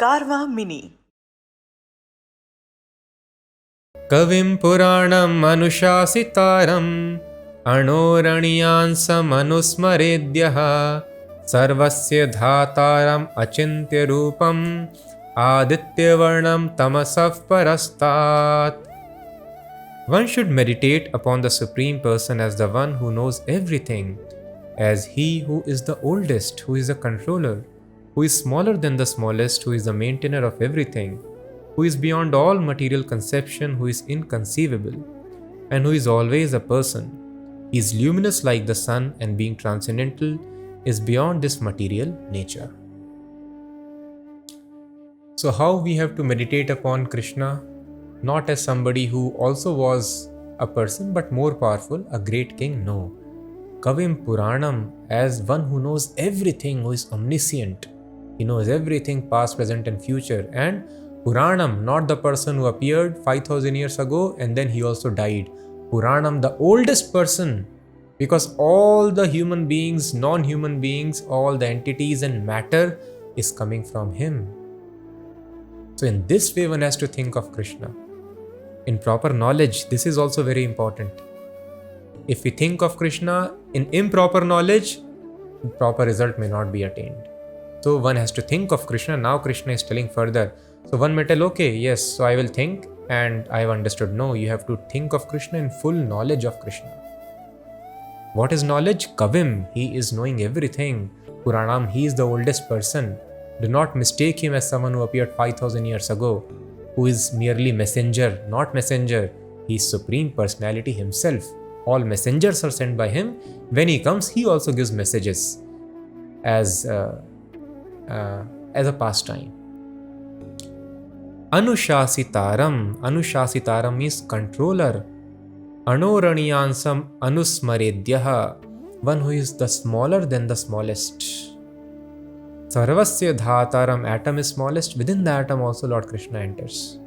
Karma Mini. Kavim Puranam Anushasitaram Anoranyansamanusmaredyaha Sarvasya Dhataram Achintya Rupam Aditya Varnam Tamasaf Parastat. One should meditate upon the Supreme Person as the one who knows everything, as He who is the oldest, who is the controller, who is smaller than the smallest, who is the maintainer of everything, who is beyond all material conception, who is inconceivable, and who is always a person. He is luminous like the sun, and being transcendental is beyond this material nature. So how we have to meditate upon Krishna? Not as somebody who also was a person but more powerful, a great king, no. Kavim Puranam, as one who knows everything, who is omniscient. He knows everything past, present and future. And Puranam, not the person who appeared 5000 years ago and then he also died. Puranam, the oldest person, because all the human beings, non-human beings, all the entities and matter is coming from him. So in this way one has to think of Krishna. In proper knowledge, this is also very important. If we think of Krishna in improper knowledge, proper result may not be attained. So one has to think of Krishna. Now Krishna is telling further. So one may tell, okay, yes, so I will think and I have understood. No, you have to think of Krishna in full knowledge of Krishna. What is knowledge? Kavim, he is knowing everything. Puranam, he is the oldest person. Do not mistake him as someone who appeared 5000 years ago, who is merely messenger, not messenger. He is Supreme Personality himself. All messengers are sent by him. When he comes, he also gives messages as a pastime. Anushasitaram. Anushasitaram means controller. Anoranyansam anusmaredyaha. One who is the smaller than the smallest. Sarvasya dhataram. Atom is smallest. Within the atom also Lord Krishna enters.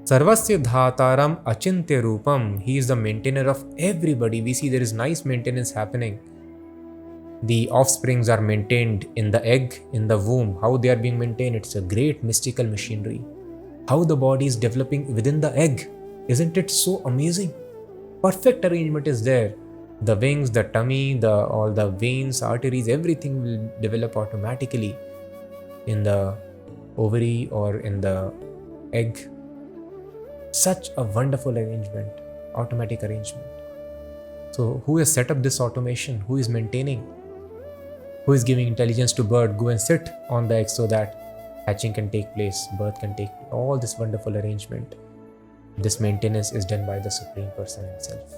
Sarvasya dhataram achintya rupam. He is the maintainer of everybody. We see there is nice maintenance happening. The offsprings are maintained in the egg, in the womb. How they are being maintained, it's a great mystical machinery. How the body is developing within the egg. Isn't it so amazing? Perfect arrangement is there. The wings, the tummy, all the veins, arteries, everything will develop automatically in the ovary or in the egg. Such a wonderful arrangement, automatic arrangement. So who has set up this automation? Who is maintaining? Who is giving intelligence to bird? Go and sit on the egg so that hatching can take place, birth can take place. All this wonderful arrangement. This maintenance is done by the Supreme Person himself.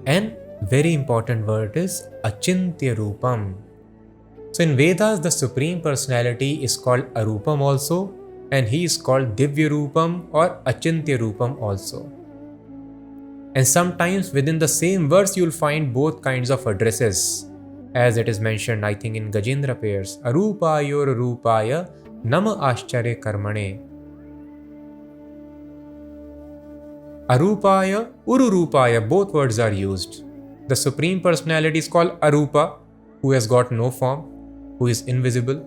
And very important word is achintya rupam. So in Vedas, the Supreme Personality is called Arupam also, and he is called Divya Rupam or Achintya Rupam also. And sometimes within the same verse you will find both kinds of addresses, as it is mentioned, I think, in Gajendra pairs. Arupayor Rupaya Nama Ascharya Karmane. Arupaya, Ururupaya, both words are used. The Supreme Personality is called Arupa, who has got no form, who is invisible.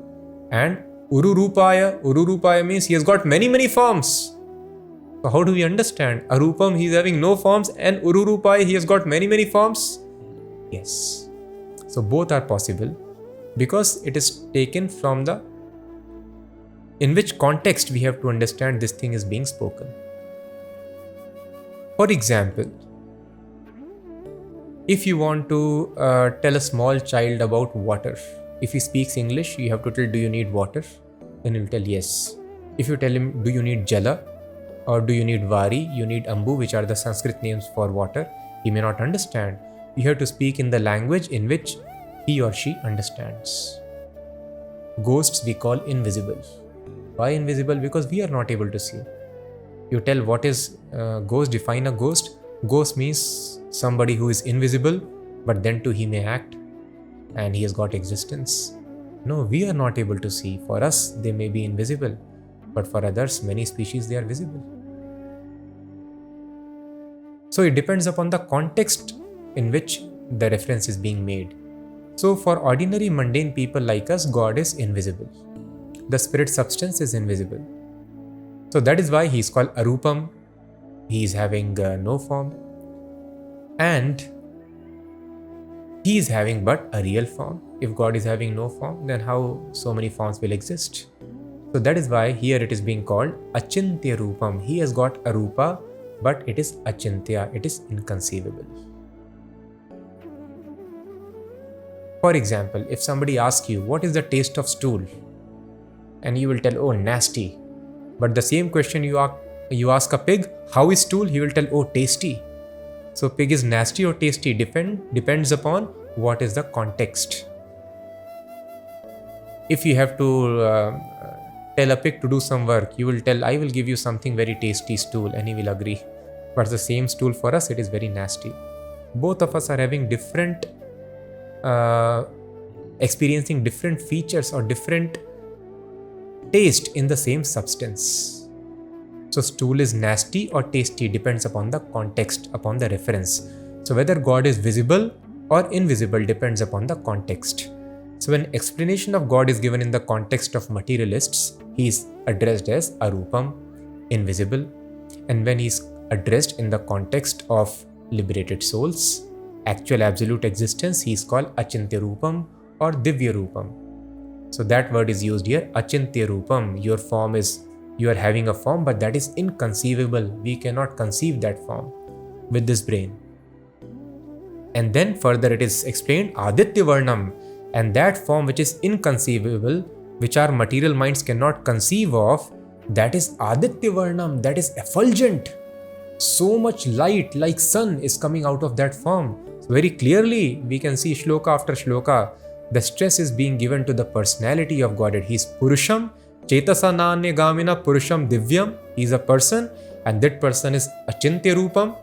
And Ururupaya means he has got many forms. So how do we understand? Arupam, he is having no forms, and Ururupaya, he has got many forms? Yes. So both are possible because it is taken from in which context we have to understand this thing is being spoken. For example, if you want to tell a small child about water, if he speaks English, you have to tell, do you need water? Then he will tell yes. If you tell him, do you need jala? Or do you need vari? You need ambu, which are the Sanskrit names for water. He may not understand. You have to speak in the language in which he or she understands. Ghosts we call invisible. Why invisible? Because we are not able to see. You tell what is ghost, define a ghost. Ghost means somebody who is invisible, but then too he may act and he has got existence. No, we are not able to see. For us, they may be invisible, but for others, many species, they are visible. So it depends upon the context in which the reference is being made. So for ordinary mundane people like us, God is invisible. The spirit substance is invisible. So that is why he is called Arupam. He is having no form. And he is having but a real form. If God is having no form, then how so many forms will exist? So that is why here it is being called Achintya Rupam. He has got a Rupa, but it is Achintya, it is inconceivable. For example, if somebody asks you, what is the taste of stool? And you will tell, oh, nasty. But the same question you ask a pig, how is stool? He will tell, oh, tasty. So pig is nasty or tasty depends upon what is the context. If you have to tell a pig to do some work, you will tell, I will give you something very tasty stool, and he will agree. But the same stool for us, it is very nasty. Both of us are having different, experiencing different features or different taste in the same substance. So stool is nasty or tasty depends upon the context, upon the reference. So whether God is visible or invisible depends upon the context. So when explanation of God is given in the context of materialists, he is addressed as Arupam, invisible. And when he is addressed in the context of liberated souls, actual absolute existence, he is called Achintya Rupam or Divya Rupam. So that word is used here, Achintya Rupam. Your form is, you are having a form, but that is inconceivable. We cannot conceive that form with this brain. And then further it is explained, Aditya Varnam, and that form which is inconceivable, which our material minds cannot conceive of, that is Aditya Varnam, that is effulgent. So much light like sun is coming out of that form. So very clearly we can see shloka after shloka, the stress is being given to the personality of Godhead. He is Purusham, Chetasa Nanya Gamina Purusham Divyam. He is a person, and that person is Achintya Rupam.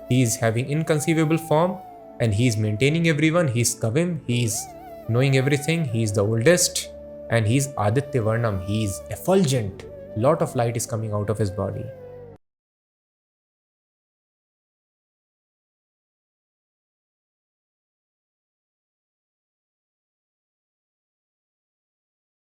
He is having inconceivable form, and he is maintaining everyone. He is Kavim, he is knowing everything, he is the oldest, and he is Aditya Varnam. He is effulgent. Lot of light is coming out of his body.